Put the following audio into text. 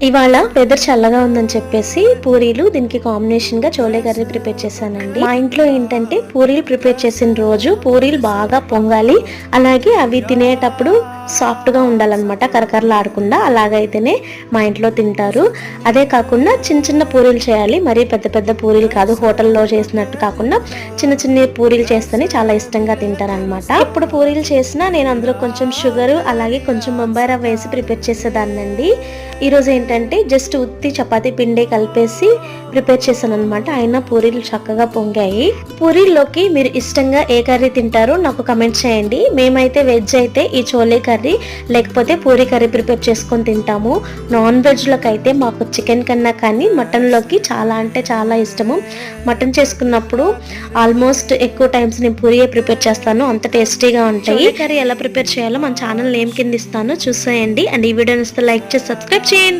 ఇవాళ వెదర్ చల్లగా ఉందని చెప్పేసి పూరీలు దీనికి కాంబినేషన్ గా చోలే కర్రీ ప్రిపేర్ చేశానండి. మా ఇంట్లో ఏంటంటే పూరీలు ప్రిపేర్ చేసిన రోజు పూరీలు బాగా పొంగాలి, అలాగే అవి తినేటప్పుడు సాఫ్ట్ గా ఉండాలన్నమాట, కరకరలాడకుండా. అలాగైతేనే మా ఇంట్లో తింటారు. అదే కాకుండా చిన్న చిన్న పూరీలు చేయాలి, మరీ పెద్ద పెద్ద పూరీలు కాదు, హోటల్లో చేసినట్టు కాకుండా చిన్న చిన్న పూరీలు చేస్తేనే చాలా ఇష్టంగా తింటారనమాట. ఇప్పుడు పూరీలు చేసినా నేను అందులో కొంచెం షుగర్ అలాగే కొంచెం బొంబాయి రవ్వ వేసి ప్రిపేర్ చేసేదాన్నండి. ఈరోజు ఏంటంటే జస్ట్ ఉత్తి చపాతీ పిండి కలిపేసి ప్రిపేర్ చేశాను అనమాట. అయినా పూరీలు చక్కగా పొంగాయి. పూరీల్లోకి మీరు ఇష్టంగా ఏ కర్రీ తింటారో నాకు కమెంట్ చేయండి. మేమైతే వెజ్ అయితే ఈ చోలే కర్రీ లేకపోతే పూరీ కర్రీ ప్రిపేర్ చేసుకొని తింటాము. నాన్ వెజ్లోకి అయితే మాకు చికెన్ కన్నా కానీ మటన్లోకి చాలా అంటే చాలా ఇష్టము. మటన్ చేసుకున్నప్పుడు ఆల్మోస్ట్ ఎక్కువ టైమ్స్ నేను పూరీయే ప్రిపేర్ చేస్తాను, అంత టేస్టీగా ఉంటాయి. కర్రీ ఎలా ప్రిపేర్ చేయాలో మన ఛానల్ నేమ్ కింద ఇస్తాను, చూసేయండి. అండ్ ఈ వీడియో నచ్చితే లైక్ చేసి సబ్స్క్రైబ్ చేయండి.